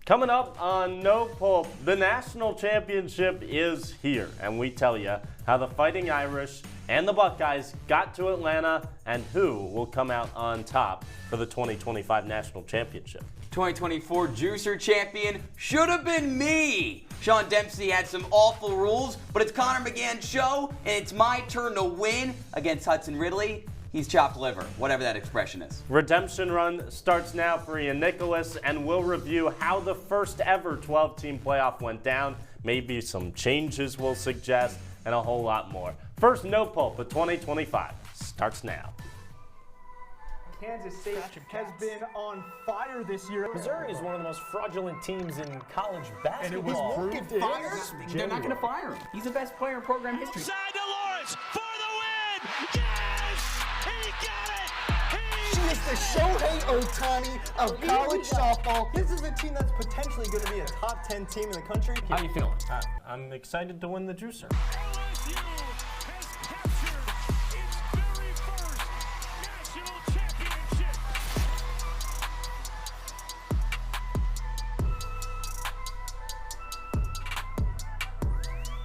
Coming up on No Pulp, the national championship is here, and we tell you how the Fighting Irish and the Buckeyes got to Atlanta and who will come out on top for the 2025 national championship. 2024 Juicer champion should have been me. Sean Dempsey had some awful rules, but it's Connor McGahan's show, and it's my turn to win against Hudson Ridley. He's chopped liver, whatever that expression is. Redemption run starts now for Ian Nicholas, and we'll review how the first ever 12-team playoff went down, maybe some changes we'll suggest, and a whole lot more. First No Pulp of 2025 starts now. Kansas State has been on fire this year. Missouri is one of the most fraudulent teams in college basketball. And it was proved They're not going to fire him. He's the best player in program history. Side to Lawrence for the win. Yes, he got it. She is the Shohei Ohtani of college softball. This is a team that's potentially going to be a top 10 team in the country. How you feeling? I'm excited to win the juicer. LSU has captured its very first national championship.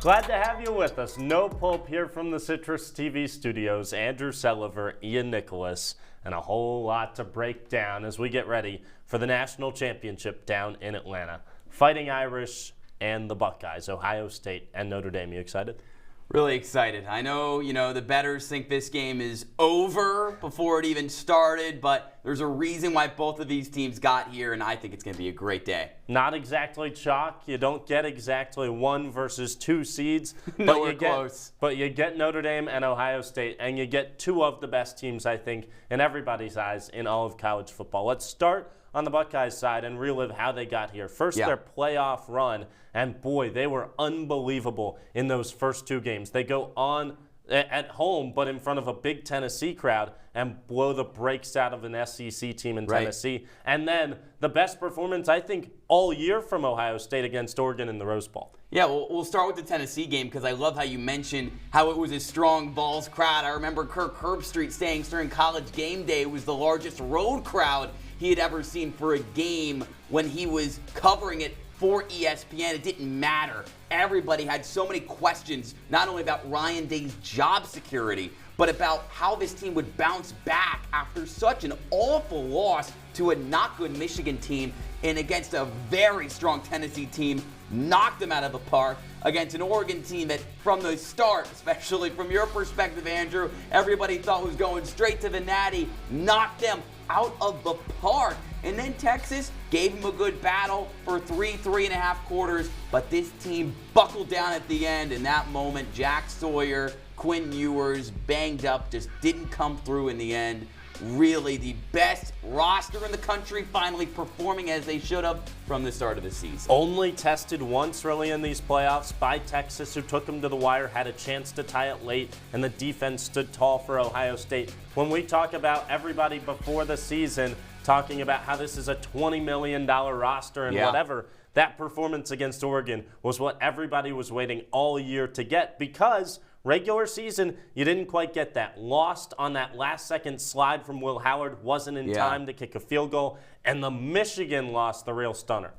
Glad to have you with us. No Pulp here from the CitrusTV studios. Andrew Selover, Ian Nicholas, and a whole lot to break down as we get ready for the national championship down in Atlanta. Fighting Irish and the Buckeyes, Ohio State and Notre Dame. You excited? Really excited. I know, the bettors think this game is over before it even started, but there's a reason why both of these teams got here, and I think it's going to be a great day. Not exactly chalk. You don't get exactly 1 versus 2 seeds. Nowhere close. But you get Notre Dame and Ohio State, and you get 2 of the best teams, I think, in everybody's eyes in all of college football. Let's start on the Buckeyes side and relive how they got here. First, their playoff run, and boy, they were unbelievable in those first 2 games. They go on at home, but in front of a big Tennessee crowd, and blow the brakes out of an SEC team in Tennessee. And then the best performance, I think, all year from Ohio State against Oregon in the Rose Bowl. Yeah, we'll start with the Tennessee game because I love how you mentioned how it was a strong Vols crowd. I remember Kirk Herbstreit saying during College Game Day it was the largest road crowd he had ever seen for a game when he was covering it for ESPN. It didn't matter. Everybody had so many questions, not only about Ryan Day's job security, but about how this team would bounce back after such an awful loss to a not good Michigan team and against a very strong Tennessee team, knocked them out of the park against an Oregon team that from the start, especially from your perspective, Andrew, everybody thought was going straight to the Natty, knocked them out of the park. And then Texas gave him a good battle for 3.5 quarters, but this team buckled down at the end. In that moment, Jack Sawyer, Quinn Ewers, banged up, just didn't come through in the end. Really the best roster in the country, finally performing as they should have from the start of the season. Only tested once really in these playoffs by Texas, who took them to the wire, had a chance to tie it late, and the defense stood tall for Ohio State. When we talk about everybody before the season talking about how this is a $20 million roster and whatever, that performance against Oregon was what everybody was waiting all year to get, because regular season, you didn't quite get that. Lost on that last-second slide from Will Howard, wasn't in time to kick a field goal, and the Michigan loss, the real stunner.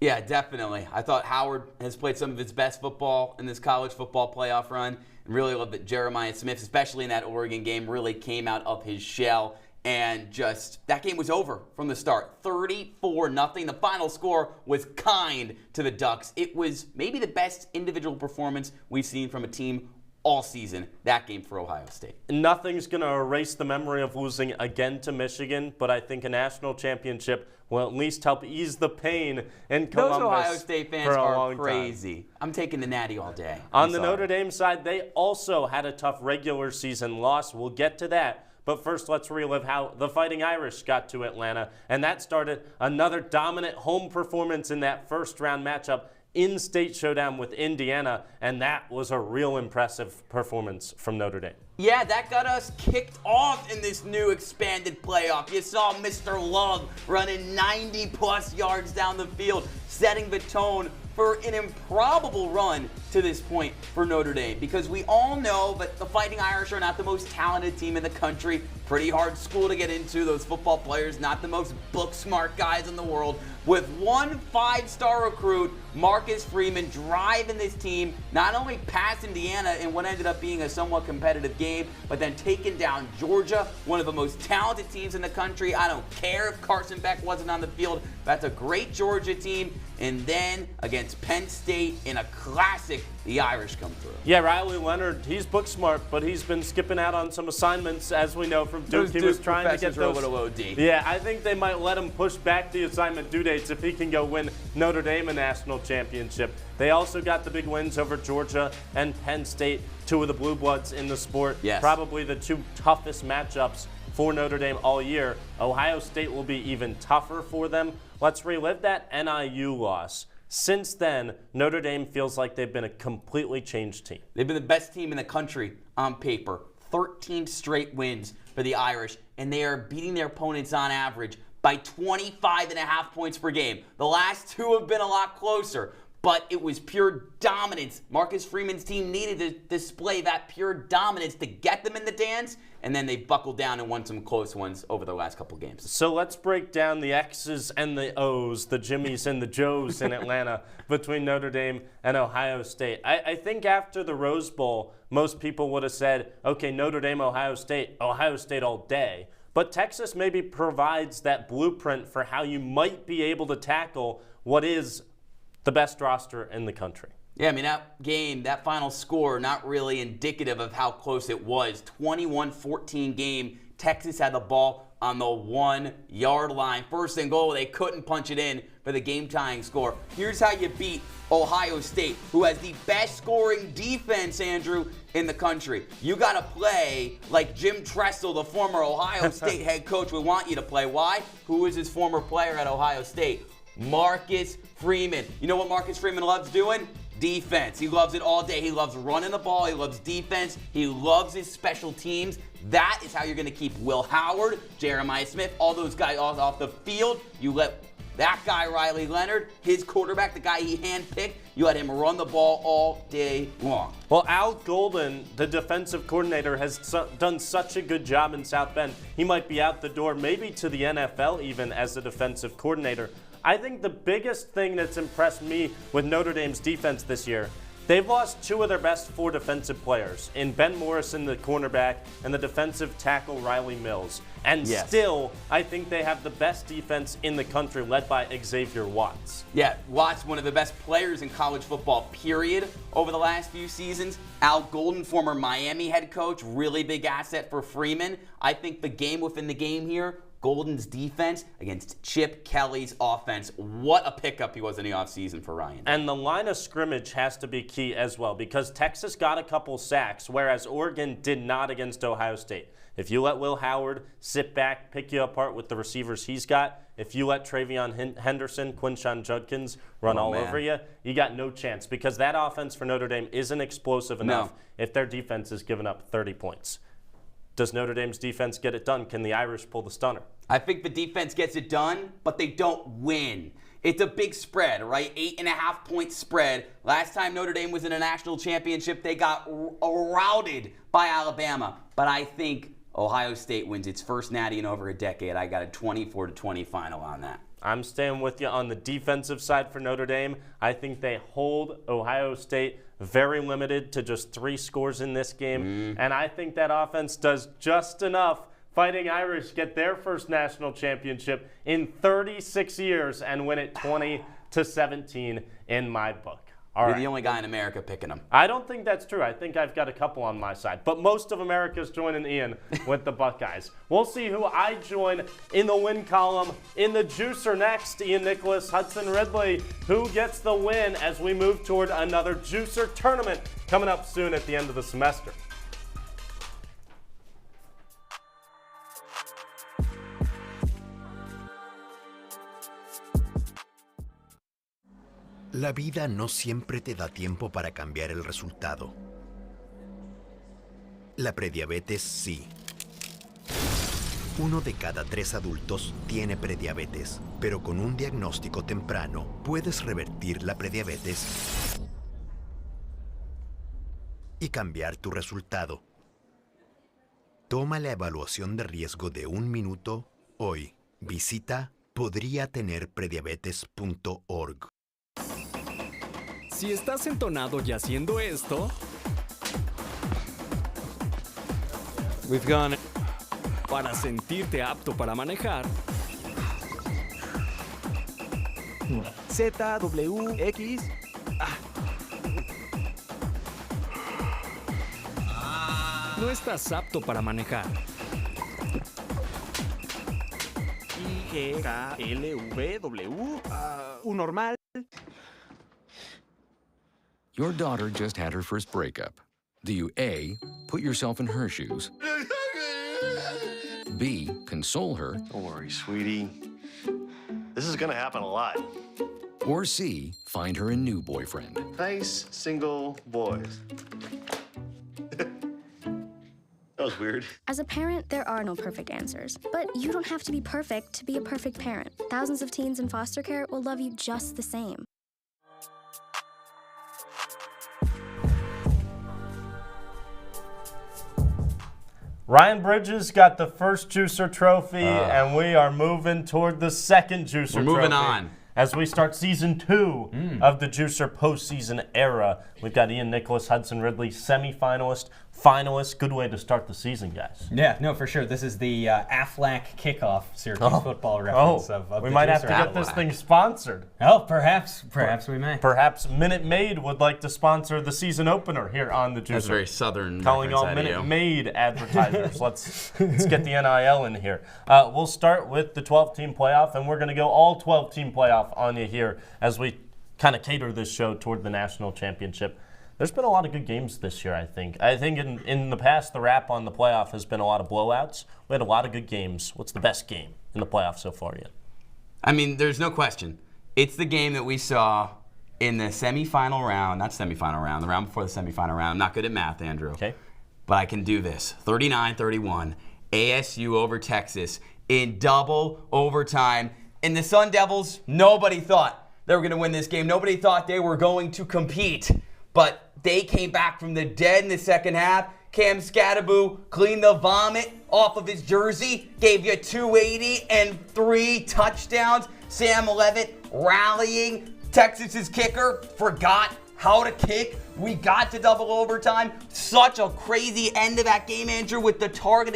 Yeah, definitely. I thought Howard has played some of his best football in this college football playoff run. And really love that Jeremiah Smith, especially in that Oregon game, really came out of his shell. And just, that game was over from the start. 34-0. The final score was kind to the Ducks. It was maybe the best individual performance we've seen from a team all season, that game for Ohio State. Nothing's going to erase the memory of losing again to Michigan, but I think a national championship will at least help ease the pain in Columbus. Those Ohio State fans for a are long crazy. I'm taking the Natty all day. On the Notre Dame side, they also had a tough regular season loss. We'll get to that. But first, let's relive how the Fighting Irish got to Atlanta, and that started another dominant home performance in that first-round matchup, in-state showdown with Indiana, and that was a real impressive performance from Notre Dame. Yeah, that got us kicked off in this new expanded playoff. You saw Mr. Love running 90-plus yards down the field, setting the tone for an improbable run to this point for Notre Dame, because we all know that the Fighting Irish are not the most talented team in the country. Pretty hard school to get into. Those football players, not the most book smart guys in the world. With one 5-star recruit, Marcus Freeman, driving this team, not only past Indiana in what ended up being a somewhat competitive game, but then taking down Georgia, one of the most talented teams in the country. I don't care if Carson Beck wasn't on the field. That's a great Georgia team. And then against Penn State in a classic, the Irish come through. Yeah, Riley Leonard, he's book smart, but he's been skipping out on some assignments, as we know from Duke. He was trying to get those. A little OD. Yeah, I think they might let him push back the assignment due dates if he can go win Notre Dame a national championship. They also got the big wins over Georgia and Penn State, two of the blue bloods in the sport. Yes. Probably the two toughest matchups for Notre Dame all year. Ohio State will be even tougher for them. Let's relive that NIU loss. Since then, Notre Dame feels like they've been a completely changed team. They've been the best team in the country on paper. 13 straight wins for the Irish, and they are beating their opponents on average by 25.5 points per game. The last two have been a lot closer, but it was pure dominance. Marcus Freeman's team needed to display that pure dominance to get them in the dance, and then they buckled down and won some close ones over the last couple games. So let's break down the X's and the O's, the Jimmies and the Joes in Atlanta between Notre Dame and Ohio State. I think after the Rose Bowl, most people would have said, okay, Notre Dame, Ohio State all day. But Texas maybe provides that blueprint for how you might be able to tackle what is the best roster in the country. Yeah, I mean, that game, that final score, not really indicative of how close it was. 21-14 game. Texas had the ball on the 1-yard line. First and goal, they couldn't punch it in for the game-tying score. Here's how you beat Ohio State, who has the best scoring defense, Andrew, in the country. You got to play like Jim Tressel, the former Ohio State head coach, would want you to play. Why? Who is his former player at Ohio State? Marcus Freeman. You know what Marcus Freeman loves doing? Defense. He loves it all day. He loves running the ball. He loves defense. He loves his special teams. That is how you're going to keep Will Howard, Jeremiah Smith, all those guys off the field. You let that guy, Riley Leonard, his quarterback, the guy he handpicked, you let him run the ball all day long. Well, Al Golden, the defensive coordinator, has done such a good job in South Bend. He might be out the door, maybe to the NFL even, as a defensive coordinator. I think the biggest thing that's impressed me with Notre Dame's defense this year, they've lost two of their best 4 defensive players, in Ben Morrison, the cornerback, and the defensive tackle, Riley Mills. And still, I think they have the best defense in the country, led by Xavier Watts. Yeah, Watts, one of the best players in college football, period, over the last few seasons. Al Golden, former Miami head coach, really big asset for Freeman. I think the game within the game here, Golden's defense against Chip Kelly's offense. What a pickup he was in the offseason for Ryan. And the line of scrimmage has to be key as well, because Texas got a couple sacks, whereas Oregon did not against Ohio State. If you let Will Howard sit back, pick you apart with the receivers he's got, if you let Travion Henderson, Quinshon Judkins run over you, you got no chance, because that offense for Notre Dame isn't explosive enough if their defense is giving up 30 points. Does Notre Dame's defense get it done? Can the Irish pull the stunner? I think the defense gets it done, but they don't win. It's a big spread, right? 8.5 point spread. Last time Notre Dame was in a national championship, they got routed by Alabama. But I think Ohio State wins its first natty in over a decade. I got a 24-20 final on that. I'm staying with you on the defensive side for Notre Dame. I think they hold Ohio State very limited to just 3 scores in this game. And I think that offense does just enough. Fighting Irish get their first national championship in 36 years and win it 20-17 in my book. You're the only guy in America picking them. I don't think that's true. I think I've got a couple on my side. But most of America's joining Ian with the Buckeyes. We'll see who I join in the win column. In the juicer next, Ian Nicholas, Hudson Ridley. Who gets the win as we move toward another juicer tournament coming up soon at the end of the semester. La vida no siempre te da tiempo para cambiar el resultado. La prediabetes sí. 1 de cada 3 adultos tiene prediabetes, pero con un diagnóstico temprano puedes revertir la prediabetes y cambiar tu resultado. Toma la evaluación de riesgo de 1 minuto hoy. Visita podriatenerprediabetes.org. Si estás entonado y haciendo esto, we've gone. Para sentirte apto para manejar, ZWX. no estás apto para manejar. IGKLVW. Un normal. Your daughter just had her first breakup. Do you A, put yourself in her shoes? B, console her? Don't worry, sweetie. This is gonna happen a lot. Or C, find her a new boyfriend? Nice, single boys. That was weird. As a parent, there are no perfect answers. But you don't have to be perfect to be a perfect parent. Thousands of teens in foster care will love you just the same. Ryan Bridges got the first Juicer trophy, and we are moving toward the second Juicer trophy. We're moving on. As we start season 2 of the Juicer postseason era, we've got Ian Nicholas, Hudson Ridley, semifinalist, finalist. Good way to start the season, guys. Yeah, no, for sure. This is the Aflac kickoff Syracuse football reference of we the might have Juicer. to get this thing sponsored. Oh, perhaps we may. Perhaps Minute Maid would like to sponsor the season opener here on the Juicer. That's very southern. Calling all Minute Maid advertisers. Let's get the NIL in here. We'll start with the 12-team playoff, and we're going to go all 12-team playoff on you here as we kind of cater this show toward the national championship. There's been a lot of good games this year, I think. I think in the past, the wrap on the playoff has been a lot of blowouts. We had a lot of good games. What's the best game in the playoff so far yet? I mean, there's no question. It's the game that we saw in the semifinal round, not semifinal round, the round before the semifinal round. I'm not good at math, Andrew. Okay. But I can do this. 39-31, ASU over Texas in double overtime. And the Sun Devils, nobody thought they were going to win this game. Nobody thought they were going to compete. But they came back from the dead in the second half. Cam Scattaboo cleaned the vomit off of his jersey, gave you 280 and 3 touchdowns. Sam Levitt rallying. Texas's kicker forgot how to kick. We got to double overtime. Such a crazy end of that game, Andrew, with the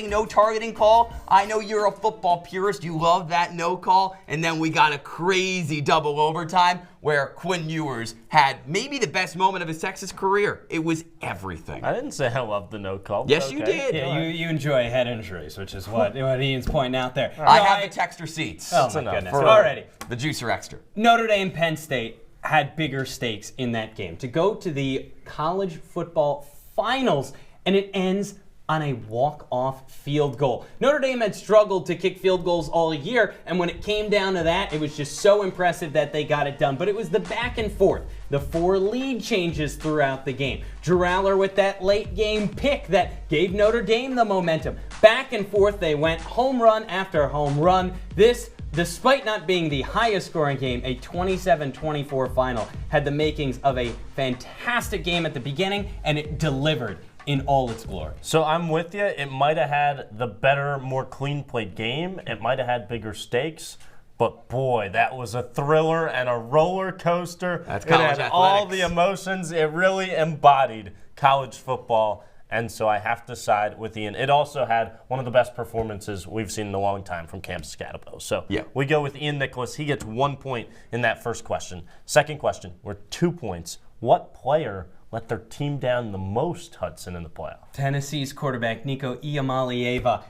no targeting call. I know you're a football purist. You love that no call. And then we got a crazy double overtime where Quinn Ewers had maybe the best moment of his Texas career. It was everything. I didn't say I loved the no call. Yes, you did. Yeah, you enjoy head injuries, which is what Ian's pointing out there. I have the texter seats. Oh, my goodness. Alrighty. The Juicer Extra. Notre Dame, Penn State had bigger stakes in that game. To go to the college football finals, and it ends on a walk-off field goal. Notre Dame had struggled to kick field goals all year, and when it came down to that, it was just so impressive that they got it done. But it was the back and forth, the 4 lead changes throughout the game. Juraller with that late game pick that gave Notre Dame the momentum. Back and forth, they went home run after home run. This, despite not being the highest scoring game, a 27-24 final, had the makings of a fantastic game at the beginning, and it delivered in all its glory. So I'm with you. It might have had the better, more clean played game. It might have had bigger stakes. But boy, that was a thriller and a roller coaster. That's it college had athletics. all the emotions. It really embodied college football. And so I have to side with Ian. It also had one of the best performances we've seen in a long time from Cam Scattaboo. So we go with Ian Nicholas. He gets 1 point in that first question. Second question, we're 2 points. What player let their team down the most, Hudson, in the playoff? Tennessee's quarterback, Nico Iamaleava,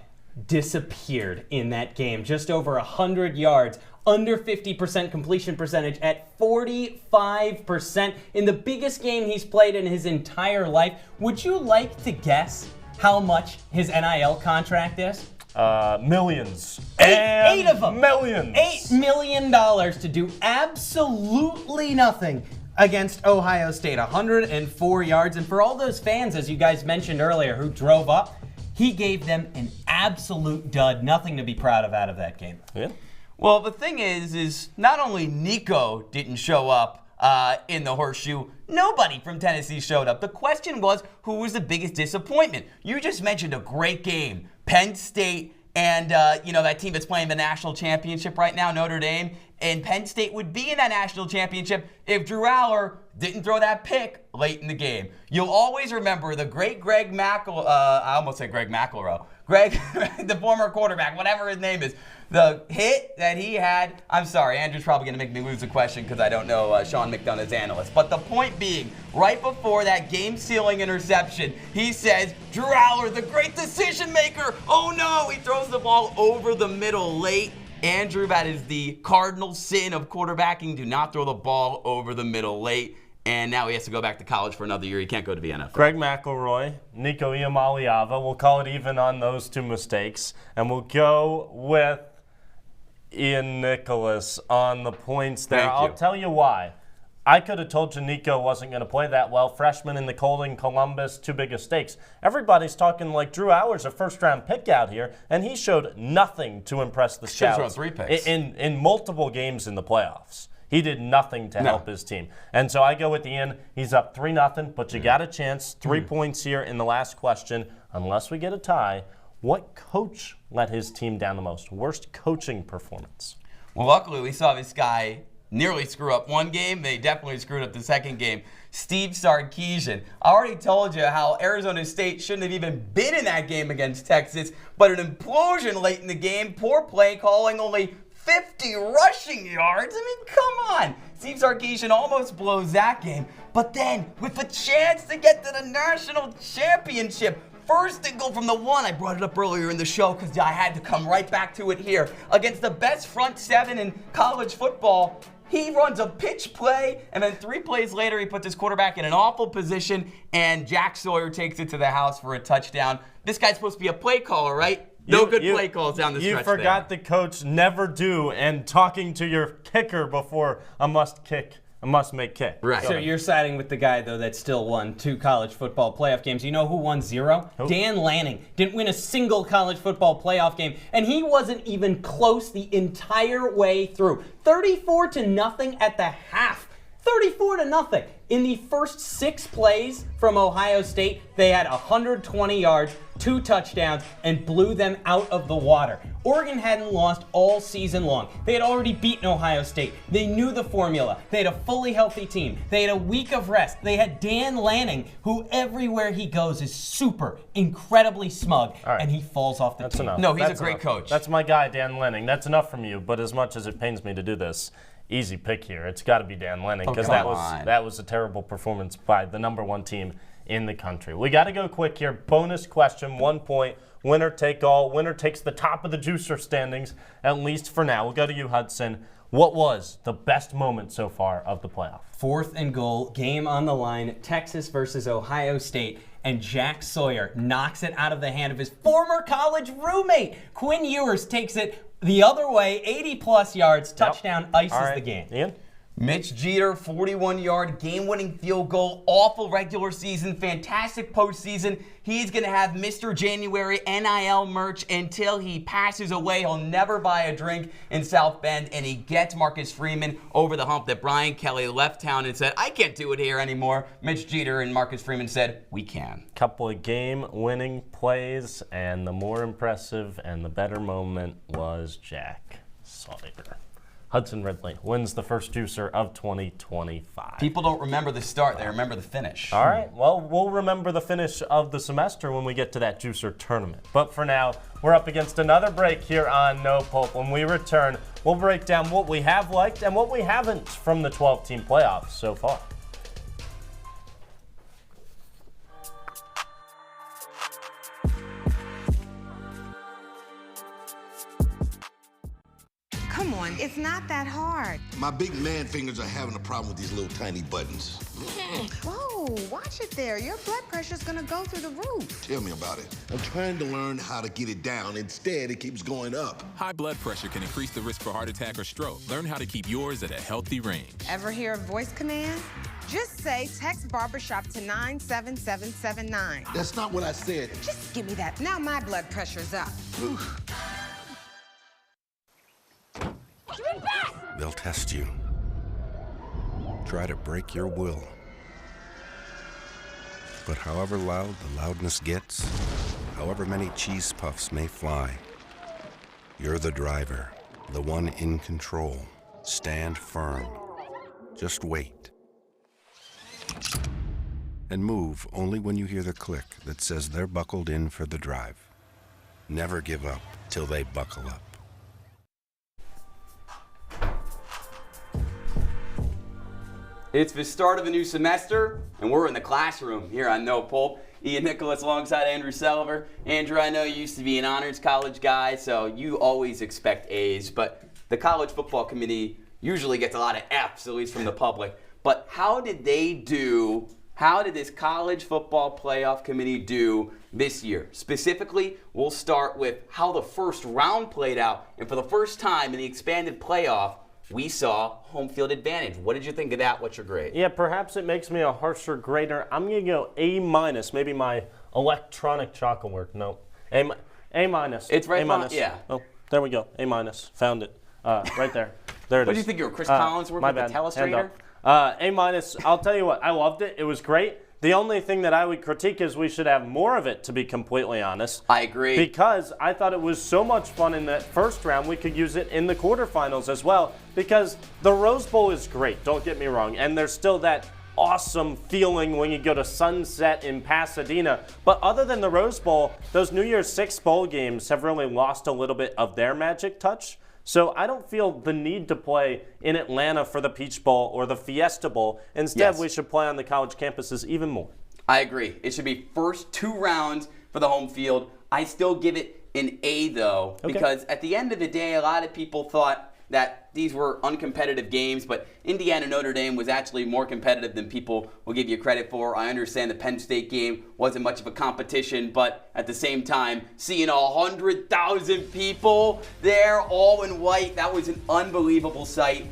disappeared in that game. Just over 100 yards, under 50% completion percentage at 45% in the biggest game he's played in his entire life. Would you like to guess how much his NIL contract is? Millions. Eight of them. Millions. $8 million to do absolutely nothing against Ohio State. 104 yards. And for all those fans, as you guys mentioned earlier, who drove up, he gave them an absolute dud. Nothing to be proud of out of that game. Yeah. Well, the thing is not only Nico didn't show up in the horseshoe. Nobody from Tennessee showed up. The question was, who was the biggest disappointment? You just mentioned a great game. Penn State and, that team that's playing the national championship right now, Notre Dame. And Penn State would be in that national championship if Drew Aller didn't throw that pick late in the game. You'll always remember the great Greg I almost said Greg McElroy. Greg, the former quarterback, whatever his name is. The hit that he had, I'm sorry, Andrew's probably going to make me lose the question because I don't know Sean McDonough's analyst. But the point being, right before that game-sealing interception, he says, Drew Aller, the great decision maker. Oh no, he throws the ball over the middle late. Andrew, that is the cardinal sin of quarterbacking. Do not throw the ball over the middle late. And now he has to go back to college for another year. He can't go to the NFL. Greg McElroy, Nico Iamaleava. We'll call it even on those two mistakes. And we'll go with Ian Nicholas on the points there. I'll tell you why. I could have told you Nico wasn't going to play that well. Freshman in the cold in Columbus, two biggest stakes. Everybody's talking like Drew Aller's a first-round pick out here, and he showed nothing to impress the Scouts. 3 picks. In multiple games in the playoffs. He did nothing to help his team. And so I go with Ian. He's up 3-0, but you got a chance. 3 points here in the last question. Unless we get a tie, what coach let his team down the most? Worst coaching performance? Well, luckily we saw this guy nearly screw up one game. They definitely screwed up the second game. Steve Sarkisian. I already told you how Arizona State shouldn't have even been in that game against Texas, but an implosion late in the game, poor play calling, only 50 rushing yards. I mean, come on. Steve Sarkisian almost blows that game. But then, with a chance to get to the national championship, first and goal from the 1. I brought it up earlier in the show because I had to come right back to it here. Against the best front 7 in college football, he runs a pitch play, and then 3 plays later, he puts his quarterback in an awful position, and Jack Sawyer takes it to the house for a touchdown. This guy's supposed to be a play caller, right? No good play calls down the stretch. You forgot the coach never do, and talking to your kicker before a must make kick. Right. So you're siding with the guy, though, that still won 2 college football playoff games. You know who won 0? Who? Dan Lanning. Didn't win a single college football playoff game, and he wasn't even close the entire way through. 34-0 at the half. 34-0. In the first 6 plays from Ohio State, they had 120 yards, 2 touchdowns, and blew them out of the water. Oregon hadn't lost all season long. They had already beaten Ohio State. They knew the formula. They had a fully healthy team. They had a week of rest. They had Dan Lanning, who everywhere he goes is super, incredibly smug, and he falls off the team. Enough. No, he's a great coach. That's my guy, Dan Lanning. That's enough from you, but as much as it pains me to do this, easy pick here. It's got to be Dan Lanning because that was a terrible performance by the #1 team in the country. We got to go quick here. Bonus question, 1 point. Winner take all. Winner takes the top of the juicer standings, at least for now. We'll go to you, Hudson. What was the best moment so far of the playoff? 4th and goal, game on the line, Texas versus Ohio State, and Jack Sawyer knocks it out of the hand of his former college roommate. Quinn Ewers takes it the other way, 80-plus yards, touchdown, ices the game. Ian? Mitch Jeter, 41-yard game-winning field goal, awful regular season, fantastic postseason. He's going to have Mr. January NIL merch until he passes away. He'll never buy a drink in South Bend, and he gets Marcus Freeman over the hump that Brian Kelly left town and said, I can't do it here anymore. Mitch Jeter and Marcus Freeman said, we can. Couple of game-winning plays, and the more impressive and the better moment was Jack Sawyer. Hudson Ridley wins the first juicer of 2025. People don't remember the start, they remember the finish. All right, well, we'll remember the finish of the semester when we get to that juicer tournament. But for now, we're up against another break here on No Pulp. When we return, we'll break down what we have liked and what we haven't from the 12-team playoffs so far. Come on, it's not that hard. My big man fingers are having a problem with these little tiny buttons. Whoa, watch it there. Your blood pressure's gonna go through the roof. Tell me about it. I'm trying to learn how to get it down. Instead, it keeps going up. High blood pressure can increase the risk for heart attack or stroke. Learn how to keep yours at a healthy range. Ever hear a voice command? Just say text barbershop to 97779. That's not what I said. Just give me that. Now my blood pressure's up. They'll test you. try to break your will. But however loud the loudness gets, however many cheese puffs may fly, you're the driver, the one in control. Stand firm. Just wait. And move only when you hear the click that says they're buckled in for the drive. Never give up till they buckle up. It's the start of a new semester, and we're in the classroom here on No Pulp. Ian Nicholas alongside Andrew Selover. Andrew, I know you used to be an honors college guy, so you always expect A's, but the college football committee usually gets a lot of F's, at least from the public. But how did this college football playoff committee do this year? Specifically, we'll start with how the first round played out, and for the first time in the expanded playoff, we saw home field advantage. What did you think of that? What's your grade? Yeah, perhaps it makes me a harsher grader. I'm going to go A-, maybe my electronic chalk award. No, A-. It's right A-. Yeah. Oh, there we go. A-. Found it. Right there. There it is. What do you think? You were Chris Collins working with the telestrator? A-. I'll tell you what. I loved it. It was great. The only thing that I would critique is we should have more of it, to be completely honest. I agree. Because I thought it was so much fun in that first round, we could use it in the quarterfinals as well. Because the Rose Bowl is great, don't get me wrong. And there's still that awesome feeling when you go to Sunset in Pasadena. But other than the Rose Bowl, those New Year's Six bowl games have really lost a little bit of their magic touch. So I don't feel the need to play in Atlanta for the Peach Bowl or the Fiesta Bowl. Instead, we should play on the college campuses even more. I agree. It should be first 2 rounds for the home field. I still give it an A, though, because at the end of the day, a lot of people thought that these were uncompetitive games, but Indiana-Notre Dame was actually more competitive than people will give you credit for. I understand the Penn State game wasn't much of a competition, but at the same time, seeing 100,000 people there, all in white, that was an unbelievable sight.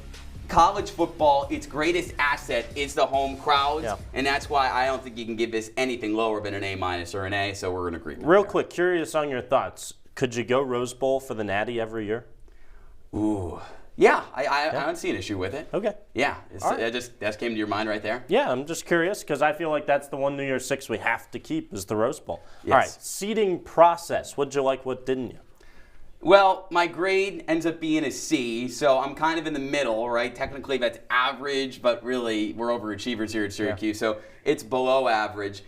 College football, its greatest asset is the home crowds, and that's why I don't think you can give this anything lower than an A- or an A, so we're in agreement. Real quick, curious on your thoughts. Could you go Rose Bowl for the Natty every year? Ooh. Yeah, I don't see an issue with it. Okay. Yeah, that came to your mind right there? Yeah, I'm just curious because I feel like that's the one New Year's Six we have to keep is the Rose Bowl. Yes. All right, seeding process. What'd you like, what didn't you? Well, my grade ends up being a C, so I'm kind of in the middle, right? Technically that's average, but really we're overachievers here at Syracuse, so it's below average.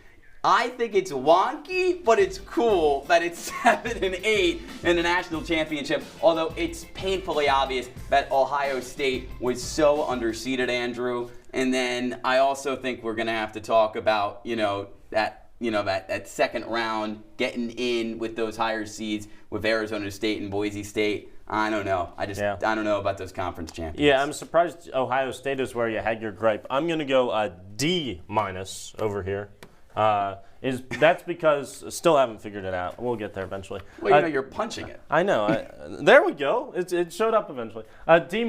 I think it's wonky, but it's cool that it's 7 and 8 in the national championship, although it's painfully obvious that Ohio State was so underseeded, Andrew. And then I also think we're going to have to talk about, that second round, getting in with those higher seeds with Arizona State and Boise State. I don't know. I don't know about those conference champions. Yeah, I'm surprised Ohio State is where you had your gripe. I'm going to go D- over here. That's because still haven't figured it out. We'll get there eventually. Well, you're punching it. I know. There we go. It showed up eventually. D-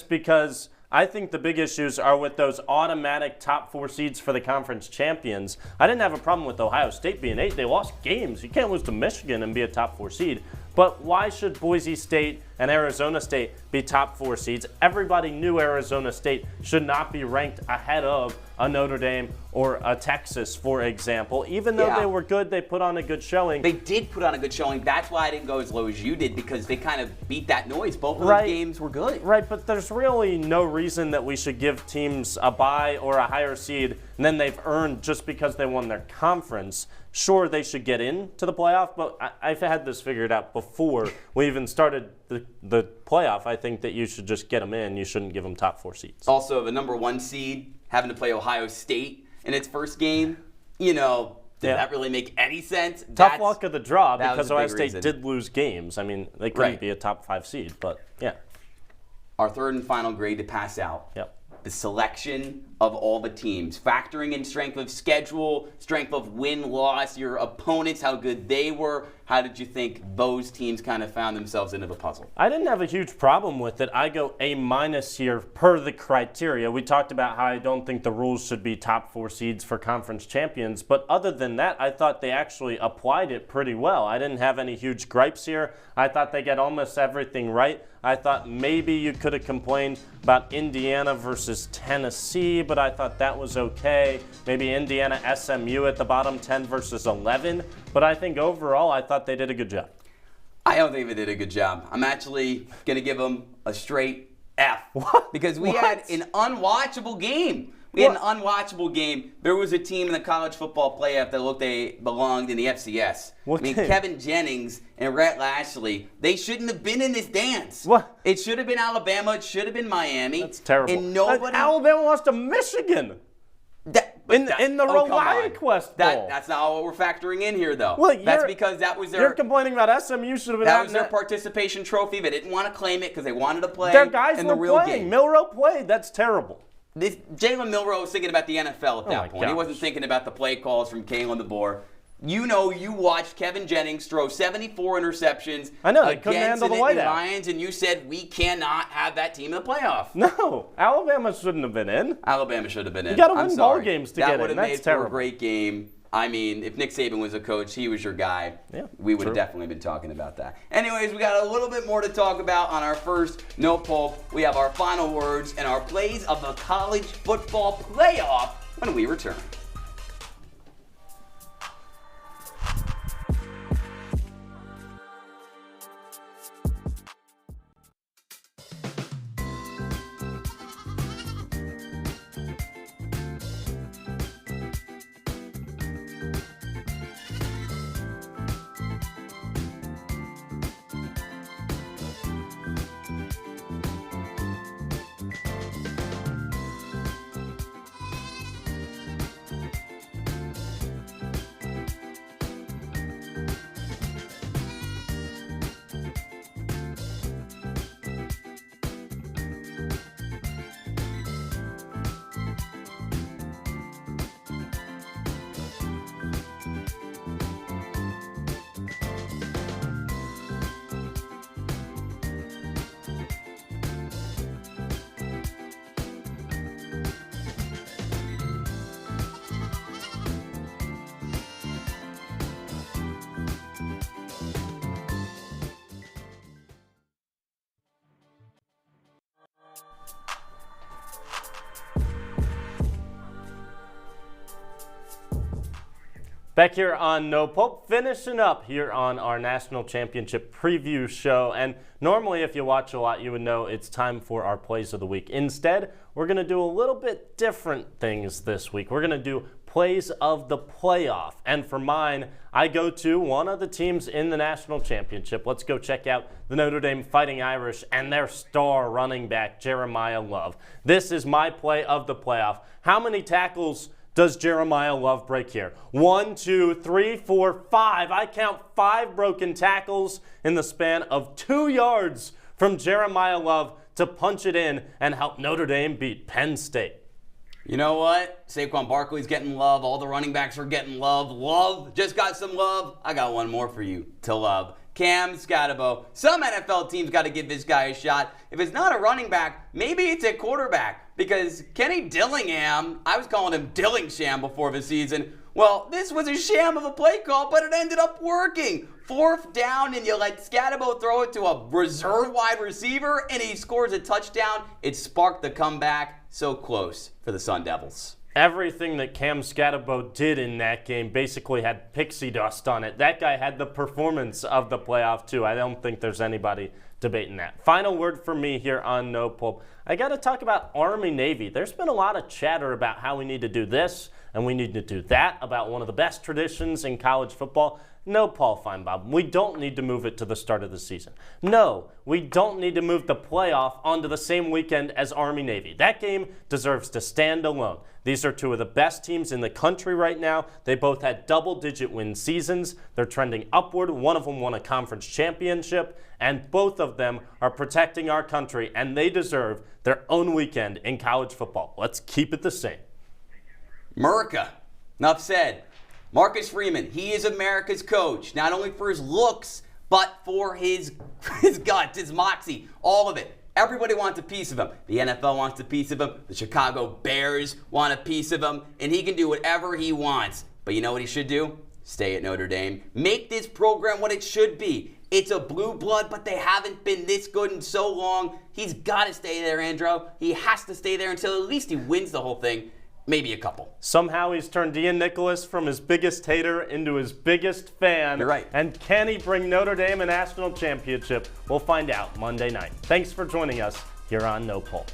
because I think the big issues are with those automatic top 4 seeds for the conference champions. I didn't have a problem with Ohio State being 8. They lost games. You can't lose to Michigan and be a top 4 seed. But why should Boise State and Arizona State be top 4 seeds? Everybody knew Arizona State should not be ranked ahead of a Notre Dame or a Texas, for example. Even though they were good, they put on a good showing. They did put on a good showing. That's why I didn't go as low as you did, because they kind of beat that noise. Both of those games were good. Right, but there's really no reason that we should give teams a bye or a higher seed and then they've earned just because they won their conference. Sure, they should get into the playoff, but I've had this figured out before we even started the playoff. I think that you should just get them in. You shouldn't give them top 4 seeds. Also, the number 1 seed having to play Ohio State in its first game, did that really make any sense? Tough luck of the draw because Ohio State did lose games. I mean, they couldn't be a top 5 seed, but yeah. Our third and final grade to pass out. Yep. The selection of all the teams, factoring in strength of schedule, strength of win-loss, your opponents, how good they were. How did you think those teams kind of found themselves into the puzzle? I didn't have a huge problem with it. I go A- here per the criteria. We talked about how I don't think the rules should be top 4 seeds for conference champions, but other than that, I thought they actually applied it pretty well. I didn't have any huge gripes here. I thought they got almost everything right. I thought maybe you could have complained about Indiana versus Tennessee, but I thought that was okay. Maybe Indiana SMU at the bottom 10 versus 11. But I think overall, I thought they did a good job. I don't think they did a good job. I'm actually going to give them a straight F. What? Because we What? had an unwatchable game. We had an unwatchable game. There was a team in the college football playoff that looked they belonged in the FCS. What game? Kevin Jennings and Rhett Lashley, they shouldn't have been in this dance. What? It should have been Alabama. It should have been Miami. That's terrible. And nobody. Alabama lost to Michigan. In the Reliant Quest Bowl. That's not what we're factoring in here, though. Well, that's because that was their. You're complaining about SMU should have been. That was their participation trophy. They didn't want to claim it because they wanted to play. Their guys in were the real playing. game. Milroe played. That's terrible. Jalen Milroe was thinking about the NFL at that point. He wasn't thinking about the play calls from Kalen DeBoer. You know, you watched Kevin Jennings throw 74 interceptions. I know, they couldn't handle the whiteout. Lions, and you said we cannot have that team in the playoff. No, Alabama shouldn't have been in. Alabama should have been in. You got to win ball games to get in. That would have That's made terrible. for a great game. I mean, if Nick Saban was a coach, he was your guy. Yeah, we would have definitely been talking about that. Anyways, we got a little bit more to talk about on our first No Pulp. We have our final words and our plays of the college football playoff when we return. Back here on No Pulp, finishing up here on our national championship preview show. And normally, if you watch a lot, you would know it's time for our plays of the week. Instead, we're going to do a little bit different things this week. We're going to do plays of the playoff. And for mine, I go to one of the teams in the national championship. Let's go check out the Notre Dame Fighting Irish and their star running back, Jeremiah Love. This is my play of the playoff. How many tackles does Jeremiah Love break here? 1, 2, 3, 4, 5. I count 5 broken tackles in the span of 2 yards from Jeremiah Love to punch it in and help Notre Dame beat Penn State. You know what? Saquon Barkley's getting love. All the running backs are getting love. Love just got some love. I got one more for you to love. Cam Scatabo. Some NFL teams got to give this guy a shot. If it's not a running back, maybe it's a quarterback. Because Kenny Dillingham, I was calling him Dillingsham before the season. Well, this was a sham of a play call, but it ended up working. 4th down, and you let Scatabo throw it to a reserve wide receiver, and he scores a touchdown. It sparked the comeback. So close for the Sun Devils. Everything that Cam Scatabo did in that game basically had pixie dust on it. That guy had the performance of the playoff, too. I don't think there's anybody debating that. Final word for me here on No Pulp. I got to talk about Army-Navy. There's been a lot of chatter about how we need to do this and we need to do that, about one of the best traditions in college football. No, Paul Feinbaum, we don't need to move it to the start of the season. No, we don't need to move the playoff onto the same weekend as Army-Navy. That game deserves to stand alone. These are 2 of the best teams in the country right now. They both had double-digit win seasons. They're trending upward. One of them won a conference championship, and both of them are protecting our country, and they deserve their own weekend in college football. Let's keep it the same. America. Enough said. Marcus Freeman, he is America's coach, not only for his looks, but for his guts, his moxie, all of it. Everybody wants a piece of him. The NFL wants a piece of him. The Chicago Bears want a piece of him. And he can do whatever he wants. But you know what he should do? Stay at Notre Dame. Make this program what it should be. It's a blue blood, but they haven't been this good in so long. He's got to stay there, Andro. He has to stay there until at least he wins the whole thing. Maybe a couple. Somehow he's turned Ian Nicholas from his biggest hater into his biggest fan. You're right. And can he bring Notre Dame a national championship? We'll find out Monday night. Thanks for joining us here on No Pulp.